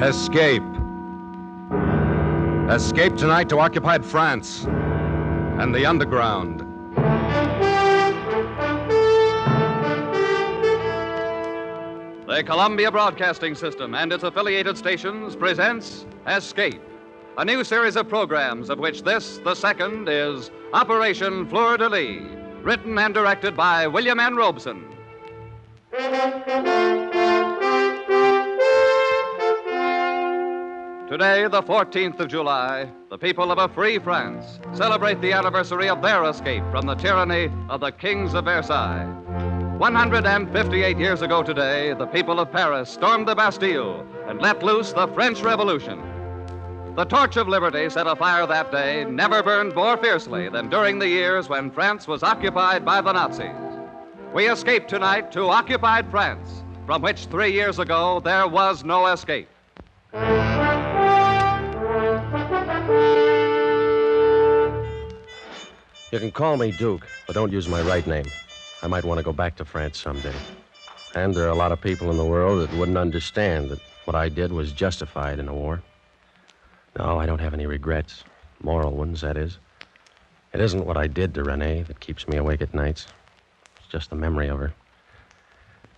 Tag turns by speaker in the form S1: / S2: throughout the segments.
S1: Escape. Escape tonight to occupied France and the underground.
S2: The Columbia Broadcasting System and its affiliated stations presents Escape, a new series of programs of which this, the second, is Operation Fleur, written and directed by William N. Robeson. Today, the 14th of July, the people of a free France celebrate the anniversary of their escape from the tyranny of the kings of Versailles. 158 years ago today, the people of Paris stormed the Bastille and let loose the French Revolution. The torch of liberty set afire that day never burned more fiercely than during the years when France was occupied by the Nazis. We escape tonight to occupied France, from which 3 years ago there was no escape.
S3: You can call me Duke, but don't use my right name. I might want to go back to France someday. And there are a lot of people in the world that wouldn't understand that what I did was justified in a war. No, I don't have any regrets. Moral ones, that is. It isn't what I did to Renee that keeps me awake at nights. It's just the memory of her.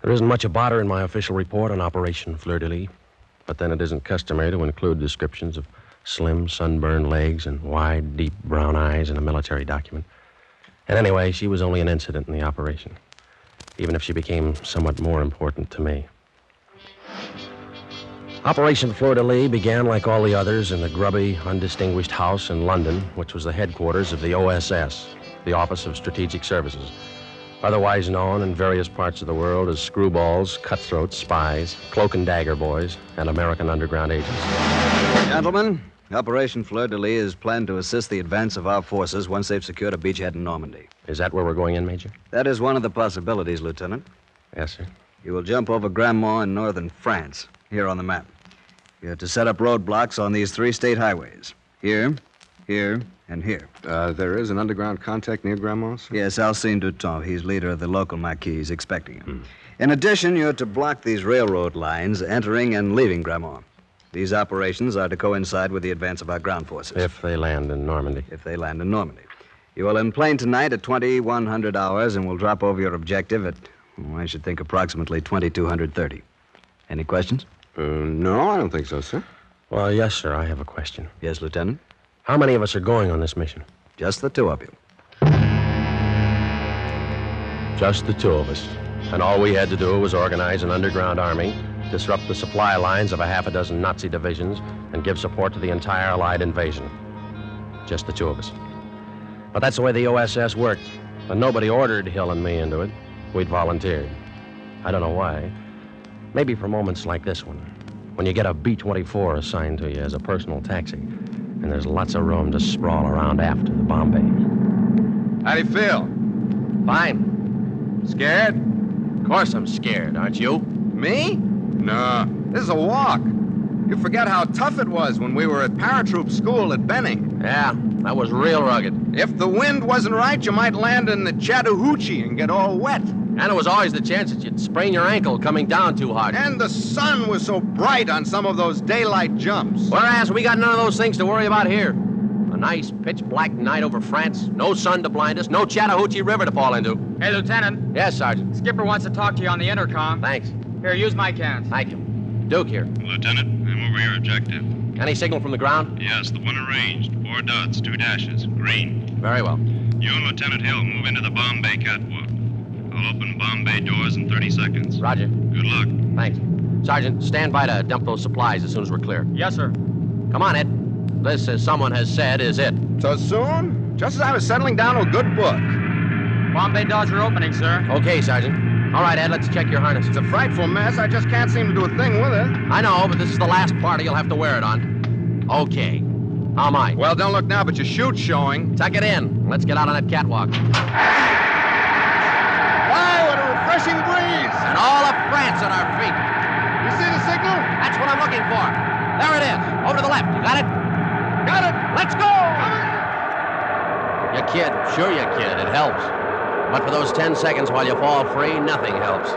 S3: There isn't much about her in my official report on Operation Fleur, but then it isn't customary to include descriptions of slim, sunburned legs and wide, deep brown eyes in a military document. And anyway, she was only an incident in the operation, even if she became somewhat more important to me. Operation Fleur began like all the others in the grubby, undistinguished house in London, which was the headquarters of the OSS, the Office of Strategic Services, otherwise known in various parts of the world as screwballs, cutthroats, spies, cloak and dagger boys, and American underground agents.
S4: Gentlemen, Operation Fleur is planned to assist the advance of our forces once they've secured a beachhead in Normandy.
S3: Is that where we're going in, Major?
S4: That is one of the possibilities, Lieutenant.
S3: Yes, sir.
S4: You will jump over Grandmont in northern France, here on the map. You're to set up roadblocks on these 3 state highways. Here, here, and here.
S1: There is an underground contact near Grandma's?
S4: Yes, Alcine Duton. He's leader of the local Maquis. He's expecting him. In addition, you're to block these railroad lines entering and leaving Grandmont. These operations are to coincide with the advance of our ground forces.
S3: If they land in Normandy.
S4: If they land in Normandy. You will enplane tonight at 2100 hours and will drop over your objective at, I should think, approximately 2230. Any questions?
S1: No, I don't think so, sir.
S3: Well, yes, sir, I have a question.
S4: Yes, Lieutenant?
S3: How many of us are going on this mission?
S4: Just the 2 of you.
S3: Just the 2 of us. And all we had to do was organize an underground army, disrupt the supply lines of a half a dozen Nazi divisions, and give support to the entire Allied invasion. Just the 2 of us. But that's the way the OSS worked. And nobody ordered Hill and me into it. We'd volunteered. I don't know why. Maybe for moments like this one, when you get a B-24 assigned to you as a personal taxi, and there's lots of room to sprawl around after the bomb bay.
S1: How do you feel?
S3: Fine.
S1: Scared?
S3: Of course I'm scared, aren't you?
S1: Me? No, this is a walk. You forget how tough it was when we were at paratroop school at Benning.
S3: Yeah, that was real rugged.
S1: If the wind wasn't right, you might land in the Chattahoochee and get all wet.
S3: And there was always the chance that you'd sprain your ankle coming down too hard.
S1: And the sun was so bright on some of those daylight jumps.
S3: Whereas we got none of those things to worry about here. A nice pitch-black night over France, no sun to blind us, no Chattahoochee River to fall into.
S5: Hey, Lieutenant.
S3: Yes, Sergeant.
S5: Skipper wants to talk to you on the intercom.
S3: Thanks.
S5: Here, use my cans.
S3: Thank you. Duke here.
S6: Lieutenant, I'm over your objective.
S3: Any signal from the ground?
S6: Yes, the one arranged. 4 dots, 2 dashes. Green.
S3: Very well.
S6: You and Lieutenant Hill move into the bomb bay catwalk. I'll open bomb bay doors in 30 seconds.
S3: Roger.
S6: Good luck.
S3: Thanks. Sergeant, stand by to dump those supplies as soon as we're clear.
S5: Yes, sir.
S3: Come on, Ed. This, as someone has said, is it.
S1: So soon? Just as I was settling down to a good book.
S5: Bomb bay doors are opening, sir.
S3: Okay, Sergeant. All right, Ed, let's check your harness.
S1: It's a frightful mess. I just can't seem to do a thing with it.
S3: I know, but this is the last party you'll have to wear it on. Okay. How am I?
S1: Well, don't look now, but your chute's showing.
S3: Tuck it in. Let's get out on that catwalk.
S1: Why, what a refreshing breeze.
S3: And all of France at our feet.
S1: You see the signal?
S3: That's what I'm looking for. There it is. Over to the left. You got it?
S1: Got it.
S3: Let's go! You kid. Sure you kid. It helps. But for those 10 seconds while you fall free, nothing helps.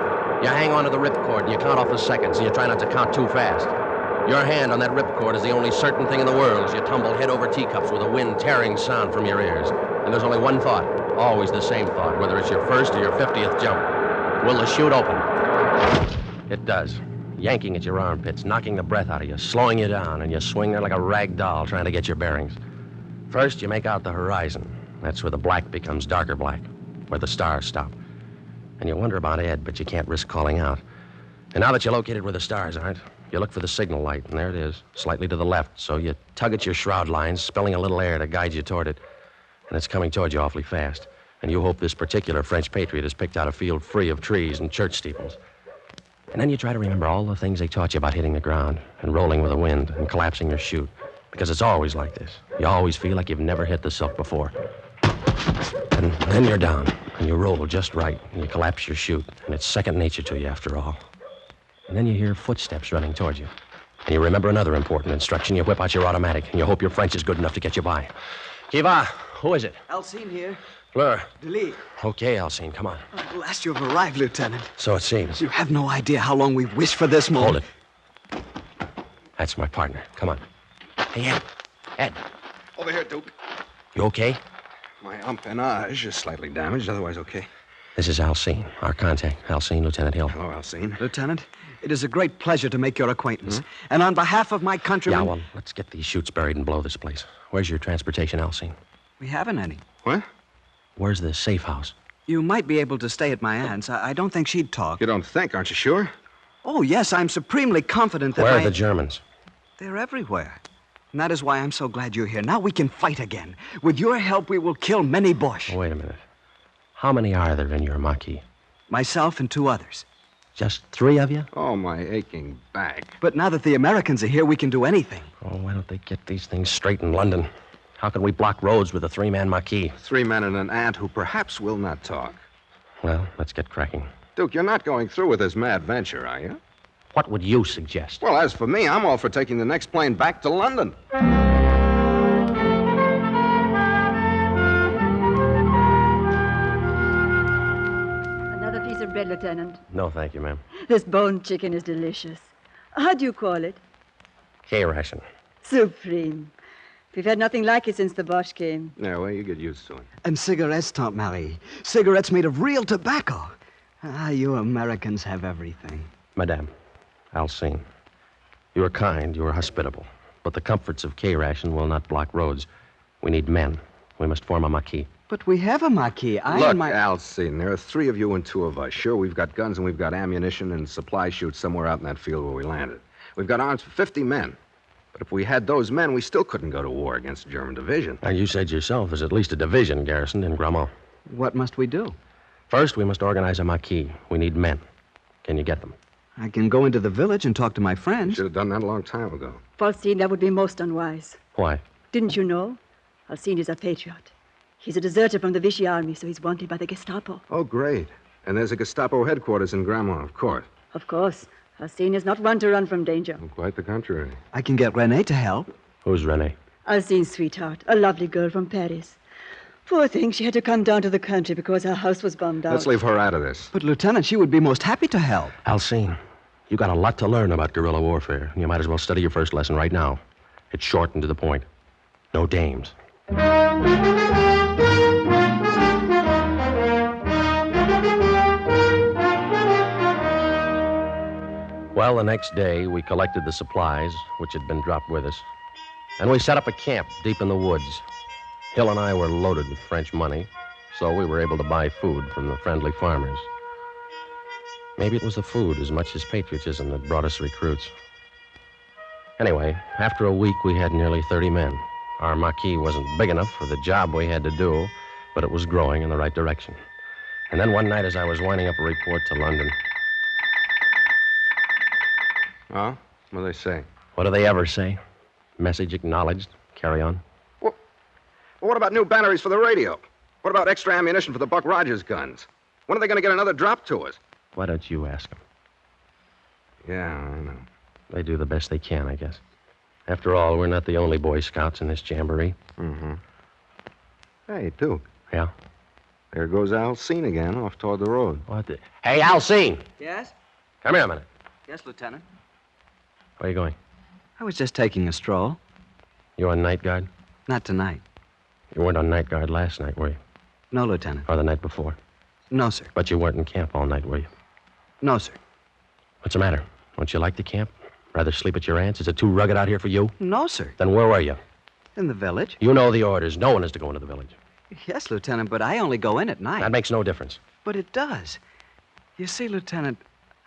S3: You hang on to the ripcord and you count off the seconds and you try not to count too fast. Your hand on that ripcord is the only certain thing in the world as you tumble head over teacups with a wind tearing sound from your ears. And there's only one thought, always the same thought, whether it's your first or your 50th jump. Will the chute open? It does. Yanking at your armpits, knocking the breath out of you, slowing you down, and you swing there like a rag doll trying to get your bearings. First, you make out the horizon. That's where the black becomes darker black, where the stars stop. And you wonder about Ed, but you can't risk calling out. And now that you're located where the stars aren't, you look for the signal light, and there it is, slightly to the left. So you tug at your shroud lines, spilling a little air to guide you toward it. And it's coming toward you awfully fast. And you hope this particular French patriot has picked out a field free of trees and church steeples. And then you try to remember all the things they taught you about hitting the ground and rolling with the wind and collapsing your chute. Because it's always like this. You always feel like you've never hit the silk before. And then you're down, and you roll just right, and you collapse your chute, and it's second nature to you after all. And then you hear footsteps running towards you. And you remember another important instruction. You whip out your automatic, and you hope your French is good enough to get you by. Qui va? Who is it?
S4: Alcine here.
S3: Fleur.
S4: Delete.
S3: Okay, Alcine, come on.
S4: At last you have arrived, Lieutenant.
S3: So it seems.
S4: You have no idea how long we've wished for this moment.
S3: Hold it. That's my partner. Come on. Hey, Ed. Ed.
S1: Over here, Duke.
S3: You okay?
S1: My empennage is slightly damaged, otherwise okay.
S3: This is Alcine, our contact. Alcine, Lieutenant Hill.
S1: Hello, Alcine.
S4: Lieutenant, it is a great pleasure to make your acquaintance. And on behalf of my countrymen...
S3: Yeah, well, let's get these chutes buried and blow this place. Where's your transportation, Alcine?
S4: We haven't any.
S1: What?
S3: Where's the safe house?
S4: You might be able to stay at my aunt's. I don't think she'd talk.
S1: You don't think, aren't you sure?
S4: Oh, yes, I'm supremely confident that
S3: Where are the Germans?
S4: They're everywhere. And that is why I'm so glad you're here. Now we can fight again. With your help, we will kill many Boche.
S3: Oh, wait a minute. How many are there in your Maquis?
S4: Myself and 2 others.
S3: Just 3 of you?
S1: Oh, my aching back.
S4: But now that the Americans are here, we can do anything.
S3: Oh, why don't they get these things straight in London? How can we block roads with a 3-man Maquis?
S1: 3 men and an aunt who perhaps will not talk.
S3: Well, let's get cracking.
S1: Duke, you're not going through with this mad venture, are you?
S3: What would you suggest?
S1: Well, as for me, I'm all for taking the next plane back to London.
S7: Another piece of bread, Lieutenant.
S3: No, thank you, ma'am.
S7: This boned chicken is delicious. How do you call it?
S3: K-ration.
S7: Supreme. We've had nothing like it since the Boche came.
S1: Yeah, well, you get used to it.
S4: And cigarettes, Tante Marie. Cigarettes made of real tobacco. Ah, you Americans have everything.
S3: Madame, Alcine, you are kind, you are hospitable, but the comforts of K-ration will not block roads. We need men. We must form a Maquis.
S4: But we have a Maquis.
S1: Look, Alcine, there are 3 of you and 2 of us. Sure, we've got guns and we've got ammunition and supply chutes somewhere out in that field where we landed. We've got arms for 50 men. But if we had those men, we still couldn't go to war against the German division.
S3: Now, you said yourself there's at least a division garrisoned in Grammont.
S4: What must we do?
S3: First, we must organize a Maquis. We need men. Can you get them?
S4: I can go into the village and talk to my friends.
S1: Should have done that a long time ago.
S7: Falstein, that would be most unwise.
S3: Why?
S7: Didn't you know? Alcine is a patriot. He's a deserter from the Vichy army, so he's wanted by the Gestapo.
S1: Oh, great. And there's a Gestapo headquarters in Grammont, of course.
S7: Of course. Alcine is not one to run from danger.
S1: Oh, quite the contrary.
S4: I can get Renee to help.
S3: Who's Renee?
S7: Alcine's sweetheart, a lovely girl from Paris. Poor thing, she had to come down to the country because her house was bombed out.
S1: Let's leave her out of this.
S4: But, Lieutenant, she would be most happy to help.
S3: Alcine, you got a lot to learn about guerrilla warfare. You might as well study your first lesson right now. It's short and to the point. No dames. Well, the next day, we collected the supplies, which had been dropped with us, and we set up a camp deep in the woods. Hill and I were loaded with French money, so we were able to buy food from the friendly farmers. Maybe it was the food as much as patriotism that brought us recruits. Anyway, after a week, we had nearly 30 men. Our Maquis wasn't big enough for the job we had to do, but it was growing in the right direction. And then one night, as I was winding up a report to London...
S1: Oh? What do they say?
S3: What do they ever say? Message acknowledged. Carry on.
S1: Well, what about new batteries for the radio? What about extra ammunition for the Buck Rogers guns? When are they going to get another drop to us?
S3: Why don't you ask them?
S1: Yeah, I know.
S3: They do the best they can, I guess. After all, we're not the only Boy Scouts in this jamboree.
S1: Mm-hmm. Hey, Duke.
S3: Yeah?
S1: There goes Alcine again, off toward the road.
S3: What the... Hey, Alcine!
S4: Yes?
S3: Come here a minute.
S4: Yes, Lieutenant.
S3: Where are you going?
S4: I was just taking a stroll.
S3: You on night guard?
S4: Not tonight.
S3: You weren't on night guard last night, were you?
S4: No, Lieutenant.
S3: Or the night before?
S4: No, sir.
S3: But you weren't in camp all night, were you?
S4: No, sir.
S3: What's the matter? Don't you like the camp? Rather sleep at your aunt's? Is it too rugged out here for you?
S4: No, sir.
S3: Then where were you?
S4: In the village.
S3: You know the orders. No one is to go into the village.
S4: Yes, Lieutenant, but I only go in at night.
S3: That makes no difference.
S4: But it does. You see, Lieutenant,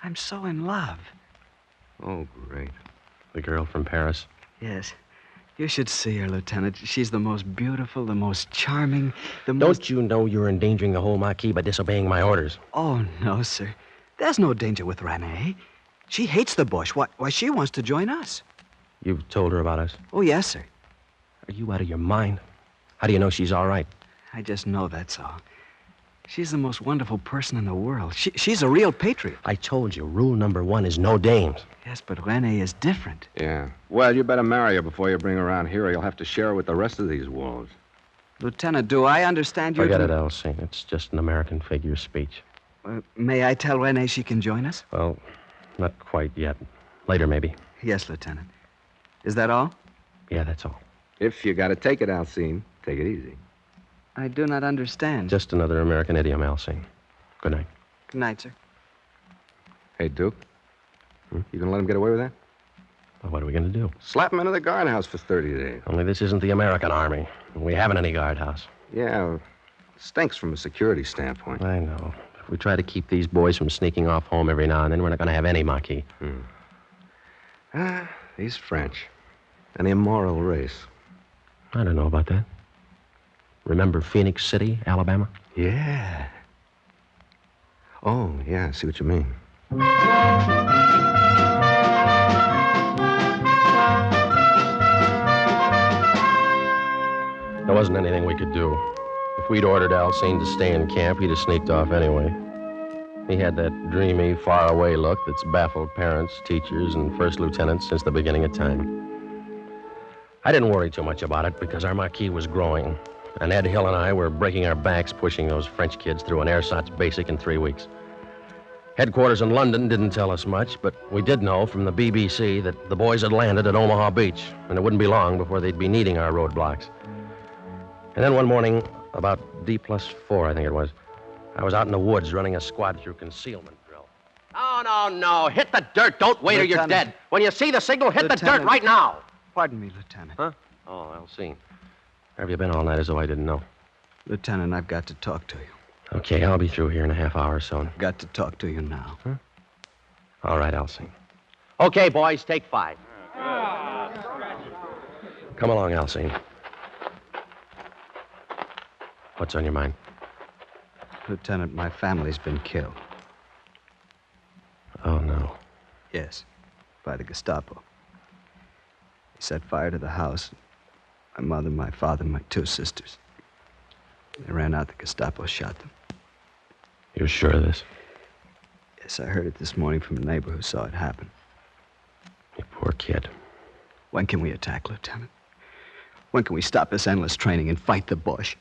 S4: I'm so in love.
S1: Oh, great.
S3: The girl from Paris?
S4: Yes. You should see her, Lieutenant. She's the most beautiful, the most charming,
S3: Don't you know you're endangering the whole Marquis by disobeying my orders?
S4: Oh, no, sir. There's no danger with Renee. She hates the bush. Why, she wants to join us.
S3: You've told her about us?
S4: Oh, yes, sir.
S3: Are you out of your mind? How do you know she's all right?
S4: I just know that's all. She's the most wonderful person in the world. She's a real patriot.
S3: I told you, rule number 1 is no dames.
S4: Yes, but Renee is different.
S1: Yeah. Well, you better marry her before you bring her around here, or you'll have to share her with the rest of these wolves.
S4: Lieutenant, do I understand you?
S3: Forget it, Elsie. It's just an American figure of speech.
S4: May I tell Renee she can join us?
S3: Well, not quite yet. Later, maybe.
S4: Yes, Lieutenant. Is that all?
S3: Yeah, that's all.
S1: If you got to take it, Alcine, take it easy.
S4: I do not understand.
S3: Just another American idiom, Elsie. Good night.
S4: Good night, sir.
S1: Hey, Duke. You gonna let him get away with that?
S3: Well, what are we going to do?
S1: Slap him into the guardhouse for 30 days.
S3: Only this isn't the American Army. We haven't any guardhouse.
S1: Yeah, stinks from a security standpoint.
S3: I know. If we try to keep these boys from sneaking off home every now and then, we're not going to have any Marquis.
S1: These French. An immoral race.
S3: I don't know about that. Remember Phoenix City, Alabama?
S1: Yeah. Oh, yeah, I see what you mean.
S3: There wasn't anything we could do. If we'd ordered Alcine to stay in camp, he'd have sneaked off anyway. He had that dreamy, faraway look that's baffled parents, teachers, and first lieutenants since the beginning of time. I didn't worry too much about it because our Marquis was growing, and Ed Hill and I were breaking our backs pushing those French kids through an ersatz basic in 3 weeks. Headquarters in London didn't tell us much, but we did know from the BBC that the boys had landed at Omaha Beach, and it wouldn't be long before they'd be needing our roadblocks. And then one morning, about D+4, I think it was, I was out in the woods running a squad through concealment drill. No. Hit the dirt. Don't wait or you're dead. When you see the signal, hit the dirt right now.
S4: Pardon me, Lieutenant.
S3: Huh? Oh, Alcine. Where have you been all night as though I didn't know?
S4: Lieutenant, I've got to talk to you.
S3: Okay, I'll be through here in a half hour or so.
S4: I've got to talk to you now.
S3: Huh? All right, Alcine. Okay, boys, take 5. Come along, Alcine. What's on your mind?
S4: Lieutenant, my family's been killed.
S3: Oh, no.
S4: Yes, by the Gestapo. They set fire to the house. My mother, my father, my 2 sisters. They ran out. The Gestapo shot them.
S3: You're sure of this?
S4: Yes, I heard it this morning from a neighbor who saw it happen.
S3: You poor kid.
S4: When can we attack, Lieutenant? When can we stop this endless training and fight the bush?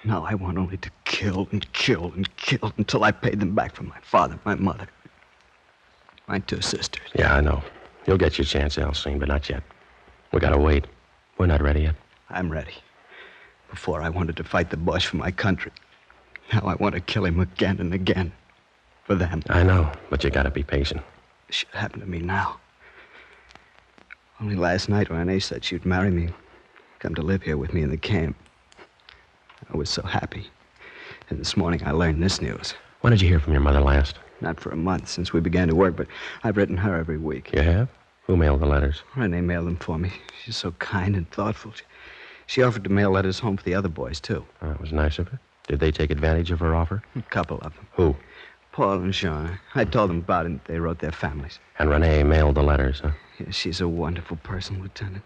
S4: No, I want only to kill and kill and kill until I pay them back for my father, my mother, my 2 sisters.
S3: Yeah, I know. You'll get your chance, Alcine, but not yet. We gotta wait. We're not ready yet.
S4: I'm ready. Before I wanted to fight the bush for my country. Now I want to kill him again and again. For them.
S3: I know, but you gotta be patient.
S4: This should happen to me now. Only last night Renee said she'd marry me. Come to live here with me in the camp. I was so happy. And this morning I learned this news.
S3: When did you hear from your mother last?
S4: Not for a month since we began to work, but I've written her every week.
S3: You have? Who mailed the letters?
S4: Renee mailed them for me. She's so kind and thoughtful. She offered to mail letters home for the other boys, too.
S3: Oh, that was nice of her. Did they take advantage of her offer?
S4: A couple of them.
S3: Who?
S4: Paul and Jean. I told them about it, and they wrote their families.
S3: And Renee mailed the letters, huh?
S4: Yes, she's a wonderful person, Lieutenant.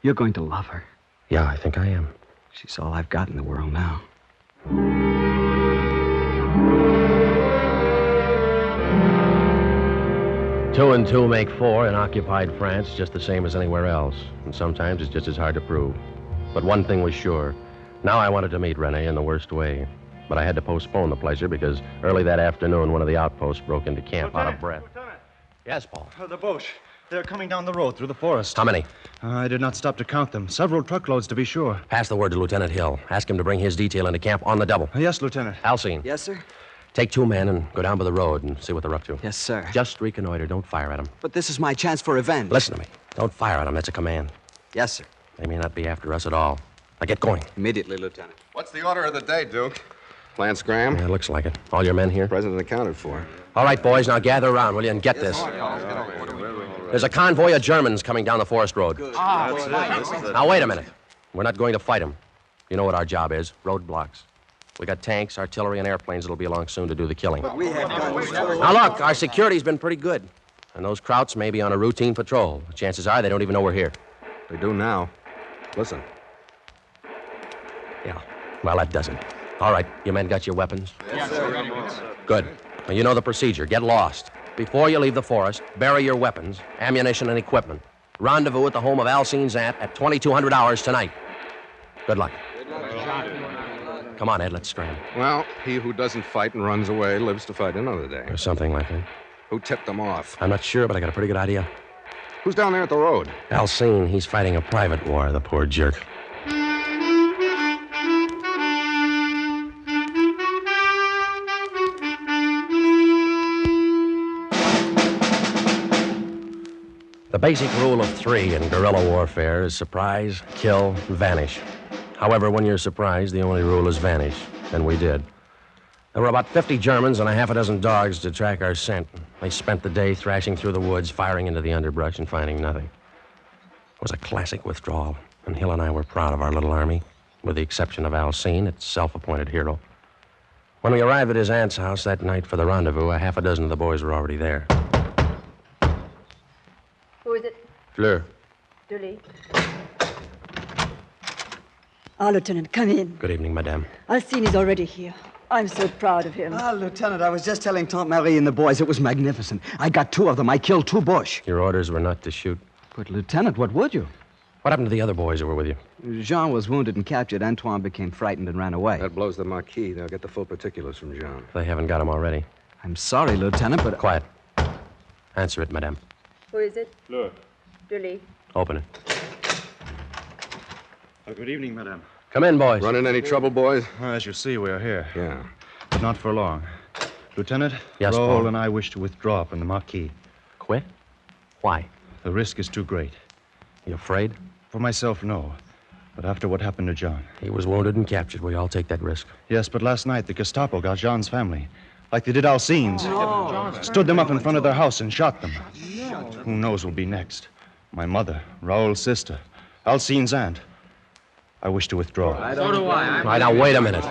S4: You're going to love her.
S3: Yeah, I think I am.
S4: She's all I've got in the world now.
S3: 2 and 2 make 4 in occupied France, just the same as anywhere else. And sometimes it's just as hard to prove. But one thing was sure. Now I wanted to meet Renee in the worst way. But I had to postpone the pleasure because early that afternoon, one of the outposts broke into camp out of breath.
S8: Lieutenant.
S3: Yes, Paul.
S8: The Boche. They're coming down the road through the forest.
S3: How many?
S8: I did not stop to count them. Several truckloads, to be sure.
S3: Pass the word to Lieutenant Hill. Ask him to bring his detail into camp on the double.
S8: Yes, Lieutenant.
S3: Alcine.
S4: Yes, sir?
S3: Take 2 men and go down by the road and see what they're up to.
S4: Yes, sir.
S3: Just reconnoiter. Don't fire at them.
S4: But this is my chance for revenge.
S3: Listen to me. Don't fire at them. That's a command.
S4: Yes, sir.
S3: They may not be after us at all. Now get going.
S4: Immediately, Lieutenant.
S1: What's the order of the day, Duke? Lance Graham?
S3: Yeah, looks like it. All your men here?
S1: President accounted for.
S3: All right, boys, now gather around, will you, and get this. There's a convoy of Germans coming down the forest road. Now, wait a minute. We're not going to fight them. You know what our job is. Roadblocks. We got tanks, artillery, and airplanes that'll be along soon to do the killing.
S4: We have guns.
S3: Now, look, our security's been pretty good. And those Krauts may be on a routine patrol. The chances are they don't even know we're here.
S1: They do now. Listen.
S3: Yeah. Well, that doesn't. All right, you men got your weapons?
S5: Yes, sir.
S3: Good. Well, you know the procedure. Get lost. Before you leave the forest, bury your weapons, ammunition, and equipment. Rendezvous at the home of Alcine's aunt at 2200 hours tonight. Good luck. Come on, Ed, let's strain.
S1: Well, he who doesn't fight and runs away lives to fight another day.
S3: Or something like that.
S1: Who tipped them off?
S3: I'm not sure, but I got a pretty good idea.
S1: Who's down there at the road?
S3: Alcine, he's fighting a private war, the poor jerk. The basic rule of 3 in guerrilla warfare is surprise, kill, vanish. However, when you're surprised, the only rule is vanish, and we did. There were about 50 Germans and a half a dozen dogs to track our scent. They spent the day thrashing through the woods, firing into the underbrush, and finding nothing. It was a classic withdrawal, and Hill and I were proud of our little army, with the exception of Alcine, its self-appointed hero. When we arrived at his aunt's house that night for the rendezvous, a half a dozen of the boys were already there.
S7: Who is it?
S3: Fleur.
S7: Julie. Lieutenant, come in.
S3: Good evening, madame.
S7: Alcine is already here. I'm so proud of him.
S4: Lieutenant, I was just telling Tante Marie and the boys it was magnificent. I got 2 of them. I killed 2 Boche.
S3: Your orders were not to shoot.
S4: But, Lieutenant, what would you?
S3: What happened to the other boys who were with you?
S4: Jean was wounded and captured. Antoine became frightened and ran away.
S1: That blows the Marquis. They'll get the full particulars from John.
S3: They haven't got him already.
S4: I'm sorry, Lieutenant, but...
S3: Quiet. Answer it, madame.
S7: Who is it?
S8: Fleur.
S7: Julie.
S3: Open it.
S8: Good evening, madame.
S3: Come in, boys.
S1: Run in any trouble, boys?
S8: As you see, we are here.
S1: Yeah.
S8: But not for long. Lieutenant,
S3: Yes,
S8: Raoul
S3: Paul.
S8: and I wish to withdraw from the Marquis.
S3: Quit? Why?
S8: The risk is too great.
S3: You afraid?
S8: For myself, no. But after what happened to John.
S3: He was wounded and captured. We all take that risk.
S8: Yes, but last night the Gestapo got John's family. Like they did Alcine's. Stood them up in front of their house and shot them. Who knows what'll be next? My mother, Raoul's sister, Alcine's aunt. I wish to withdraw.
S5: So do I.
S3: All right, now, wait a minute.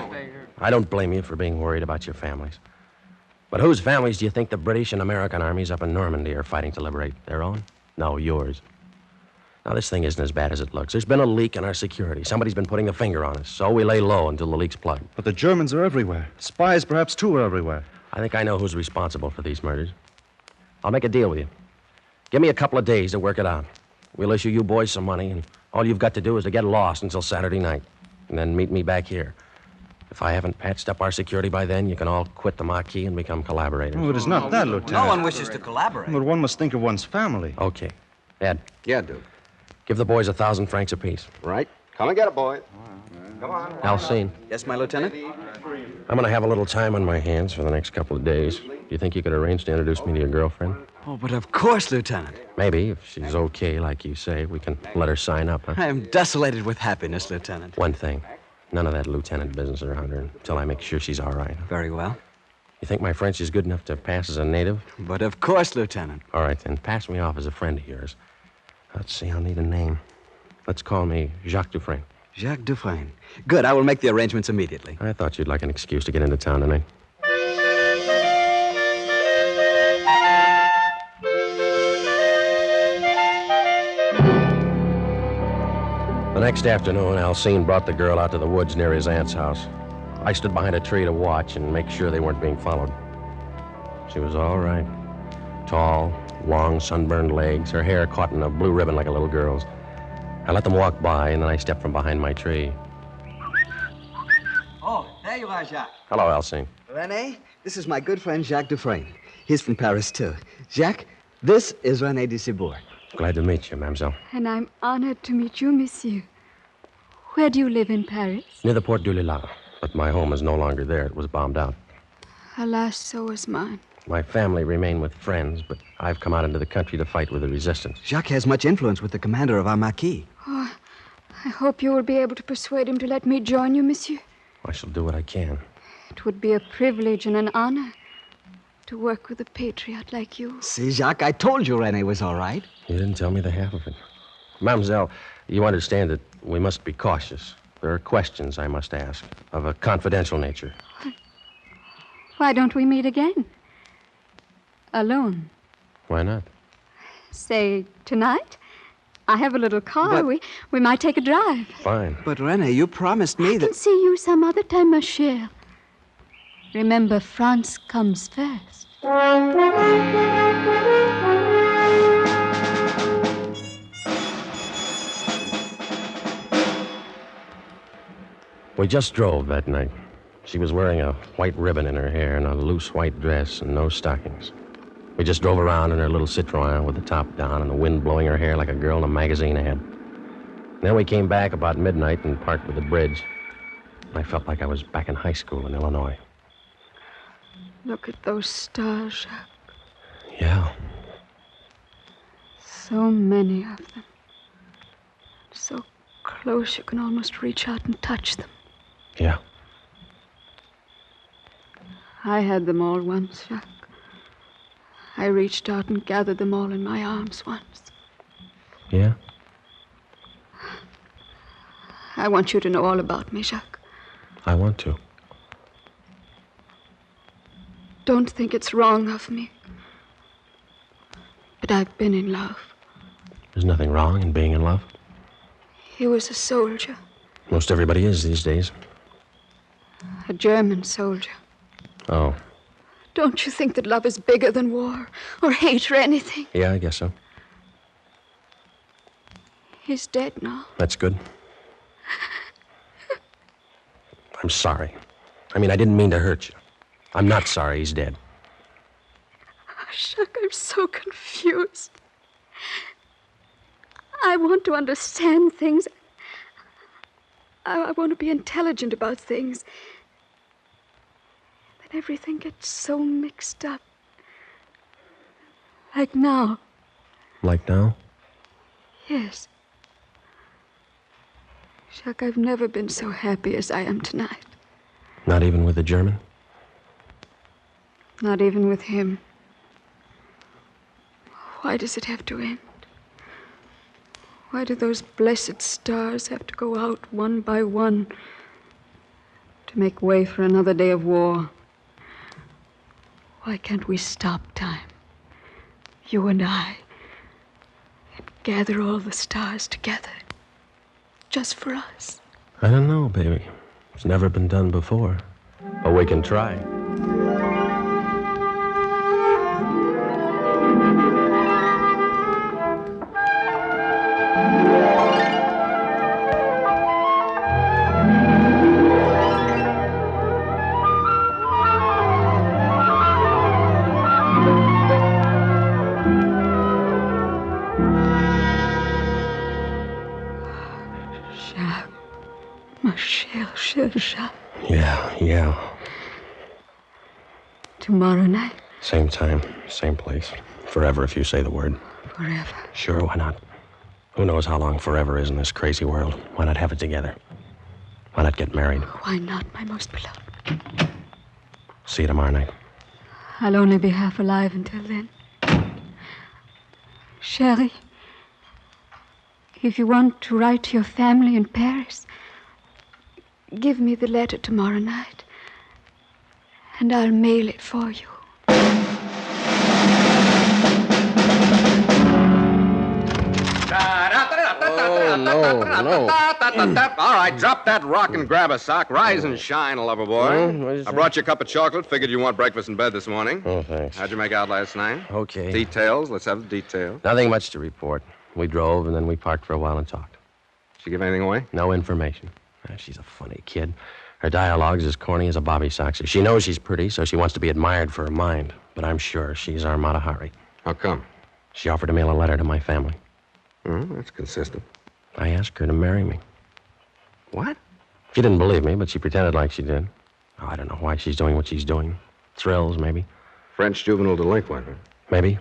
S3: I don't blame you for being worried about your families. But whose families do you think the British and American armies up in Normandy are fighting to liberate? Their own? No, yours. Now, this thing isn't as bad as it looks. There's been a leak in our security. Somebody's been putting the finger on us, so we lay low until the leak's plugged.
S8: But the Germans are everywhere. Spies, perhaps, too, are everywhere.
S3: I think I know who's responsible for these murders. I'll make a deal with you. Give me a couple of days to work it out. We'll issue you boys some money, and all you've got to do is to get lost until Saturday night, and then meet me back here. If I haven't patched up our security by then, you can all quit the Marquis and become collaborators.
S8: Oh, it is not that, Lieutenant.
S4: No one wishes to collaborate.
S8: But one must think of one's family.
S3: Okay. Ed,
S1: Yeah, Duke.
S3: give the boys 1,000 francs apiece.
S1: Right? Come and get it, boys. Come on.
S3: Alcine,
S4: Yes, my lieutenant?
S3: I'm going to have a little time on my hands for the next couple of days. Do you think you could arrange to introduce me to your girlfriend?
S4: Oh, but of course, Lieutenant.
S3: Maybe, if she's okay, like you say, we can let her sign up, huh?
S4: I am desolated with happiness, Lieutenant.
S3: One thing. None of that lieutenant business around her until I make sure she's all right.
S4: Very well.
S3: You think my French is good enough to pass as a native?
S4: But of course, Lieutenant.
S3: All right, then pass me off as a friend of yours. Let's see, I'll need a name. Let's call me Jacques Dufresne.
S4: Jacques Dufresne. Good, I will make the arrangements immediately.
S3: I thought you'd like an excuse to get into town tonight. The next afternoon, Alcine brought the girl out to the woods near his aunt's house. I stood behind a tree to watch and make sure they weren't being followed. She was all right. Tall, long, sunburned legs, her hair caught in a blue ribbon like a little girl's. I let them walk by, and then I stepped from behind my tree.
S4: Oh, there you are, Jacques.
S3: Hello, Alcine.
S4: René, this is my good friend Jacques Dufresne. He's from Paris, too. Jacques, This is René de Cibourg.
S3: Glad to meet you, mademoiselle.
S9: And I'm honored to meet you, monsieur. Where do you live in Paris?
S3: Near the Porte du Lilas. But my home is no longer there. It was bombed out.
S9: Alas, so was mine.
S3: My family remain with friends, but I've come out into the country to fight with the resistance.
S4: Jacques has much influence with the commander of our Maquis.
S9: Oh, I hope you will be able to persuade him to let me join you, monsieur.
S3: I shall do what I can.
S9: It would be a privilege and an honor to work with a patriot like you.
S4: See, Jacques, I told you René was all right.
S3: You didn't tell me the half of it. Mademoiselle, you understand that we must be cautious. There are questions I must ask of a confidential nature.
S9: Why don't we meet again? Alone.
S3: Why not?
S9: Say, tonight? I have a little car.
S4: But-
S9: We might take a drive.
S3: Fine.
S4: But, René, you promised me
S9: I
S4: that...
S9: can see you some other time, ma chère. Remember, France comes first.
S3: We just drove that night. She was wearing a white ribbon in her hair and a loose white dress and no stockings. We just drove around in her little Citroën with the top down and the wind blowing her hair like a girl in a magazine ad. Then we came back about midnight and parked by the bridge. I felt like I was back in high school in Illinois.
S9: Look at those stars, Jacques.
S3: Yeah.
S9: So many of them. So close you can almost reach out and touch them.
S3: Yeah.
S9: I had them all once, Jacques. I reached out and gathered them all in my arms once.
S3: Yeah?
S9: I want you to know all about me, Jacques.
S3: I want to.
S9: Don't think it's wrong of me. But I've been in love.
S3: There's nothing wrong in being in love.
S9: He was a soldier,
S3: Most everybody is these days.
S9: a German soldier.
S3: Oh,
S9: Don't you think that love is bigger than war or hate or anything?
S3: yeah, I guess so.
S9: He's dead now.
S3: That's good. I'm sorry. I mean, I didn't mean to hurt you. I'm not sorry he's dead.
S9: Jacques, I'm so confused. I want to understand things. I want to be intelligent about things. Then everything gets so mixed up. Like now.
S3: Like now?
S9: Yes. Jacques, I've never been so happy as I am tonight.
S3: Not even with the German?
S9: Not even with him. Why does it have to end? Why do those blessed stars have to go out one by one to make way for another day of war? Why can't we stop time, you and I, and gather all the stars together, just for us?
S3: I don't know, baby. It's never been done before. But we can try.
S9: Jacques, ma cher Jacques.
S3: Yeah.
S9: Tomorrow night,
S3: Same time, same place. Forever if you say the word.
S9: forever.
S3: Sure, why not? Who knows how long forever is in this crazy world? Why not have it together? Why not get married?
S9: Why not, my most beloved?
S3: See you tomorrow night.
S9: I'll only be half alive until then. Chérie, if you want to write to your family in Paris, give me the letter tomorrow night, and I'll mail it for you.
S3: Oh, no.
S1: All right, drop that rock and grab a sock. Rise and shine, lover boy. I brought you a cup of chocolate. Figured you want breakfast in bed this morning.
S3: Oh, thanks.
S1: How'd you make out last night?
S3: Okay.
S1: Details. Let's have the details.
S3: Nothing much to report. We drove, and then we parked for a while and talked.
S1: Did she give anything away?
S3: No information. She's a funny kid. Her dialogue's as corny as a bobby soxer. She knows she's pretty, so she wants to be admired for her mind. But I'm sure she's our Mata Hari.
S1: How come?
S3: She offered to mail a letter to my family.
S1: Oh, that's consistent.
S3: I asked her to marry me.
S1: What?
S3: She didn't believe me, but she pretended like she did. Oh, I don't know why she's doing what she's doing. Thrills, maybe.
S1: French juvenile delinquent, huh?
S3: Maybe.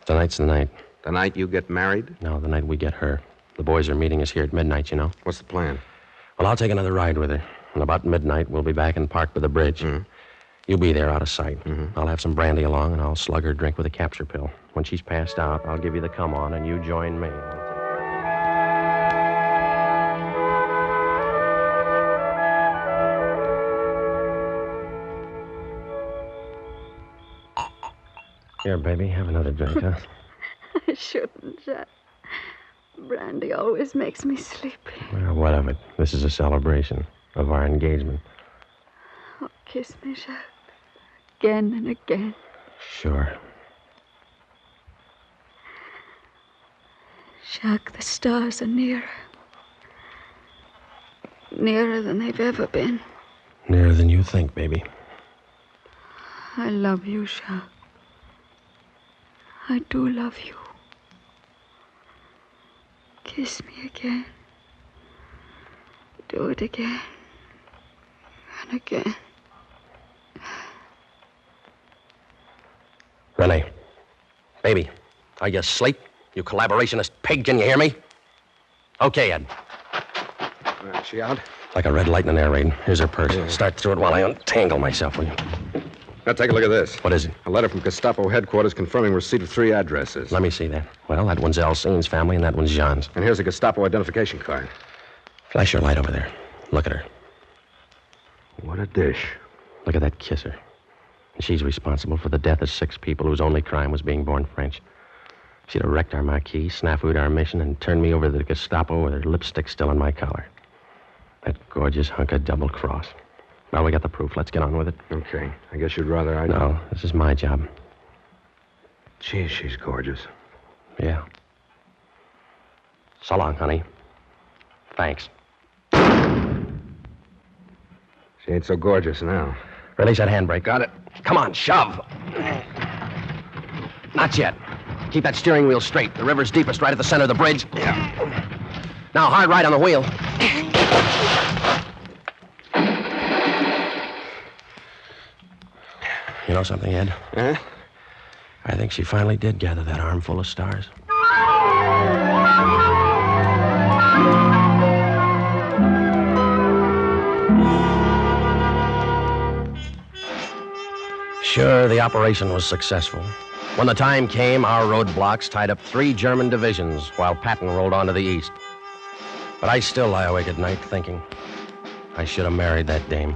S3: Tonight's the night.
S1: The night you get married?
S3: No, the night we get her. The boys are meeting us here at midnight, you know.
S1: What's the plan?
S3: Well, I'll take another ride with her. And about midnight, we'll be back in park by the bridge.
S1: Mm-hmm.
S3: You'll be there out of sight. I'll have some brandy along, and I'll slug her drink with a capture pill. When she's passed out, I'll give you the come on, and you join me. Here, baby, have another drink, huh?
S9: I shouldn't, Jack. Brandy always makes me sleepy.
S3: Well, what of it? This is a celebration of our engagement.
S9: Oh, kiss me, Jack. Again and again.
S3: Sure.
S9: Jack, the stars are nearer. Nearer than they've ever been.
S3: Nearer than you think, baby.
S9: I love you, Jack. I do love you. Kiss me again. Do it again. And again.
S3: Renee. Baby, are you asleep? You collaborationist pig, can you hear me? Okay, Ed.
S1: Is she out?
S3: Like a red light in an air raid. Here's her purse. Start through it while I untangle myself, will you?
S1: Now, take a look at this.
S3: What is it?
S1: A letter from Gestapo headquarters confirming receipt of 3 addresses.
S3: Let me see that. Well, that one's Alcine's family, and that one's Jean's.
S1: And here's a Gestapo identification card.
S3: Flash your light over there. Look at her.
S1: What a dish.
S3: Look at that kisser. And she's responsible for the death of 6 people whose only crime was being born French. She'd have wrecked our marquee, snafu'd our mission, and turned me over to the Gestapo with her lipstick still in my collar. That gorgeous hunk of double cross. Well, we got the proof. Let's get on with it.
S1: Okay. I guess you'd rather I...
S3: No, this is my job.
S1: Gee, she's gorgeous.
S3: Yeah. So long, honey. Thanks.
S1: She ain't so gorgeous now.
S3: Release that handbrake.
S1: Got it.
S3: Come on, shove. Not yet. Keep that steering wheel straight. The river's deepest right at the center of the bridge. Yeah. Now, hard right on the wheel. You know something, Ed?
S1: Huh?
S3: I think she finally did gather that armful of stars. Sure, the operation was successful. When the time came, our roadblocks tied up 3 German divisions while Patton rolled on to the east. But I still lie awake at night thinking I should have married that dame.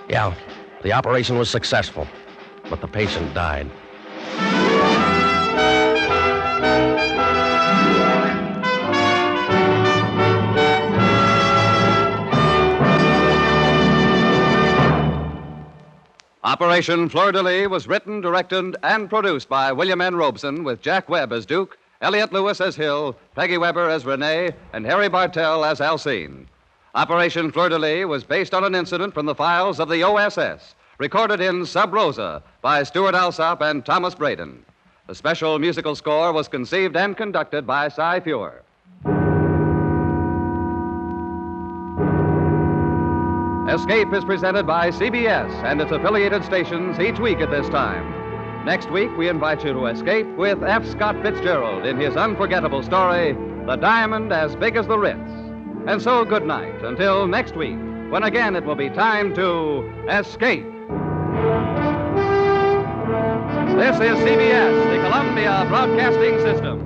S3: Yeah, the operation was successful, but the patient died.
S2: Operation Fleur de Lis was written, directed, and produced by William N. Robeson with Jack Webb as Duke, Elliot Lewis as Hill, Peggy Weber as Renee, and Harry Bartell as Alcine. Operation Fleur de Lis was based on an incident from the files of the OSS, recorded in Sub Rosa by Stuart Alsop and Thomas Braden. The special musical score was conceived and conducted by Cy Fleur. Escape is presented by CBS and its affiliated stations each week at this time. Next week, we invite you to escape with F. Scott Fitzgerald in his unforgettable story, The Diamond as Big as the Ritz. And so, good night, until next week, when again it will be time to escape. This is CBS, the Columbia Broadcasting System.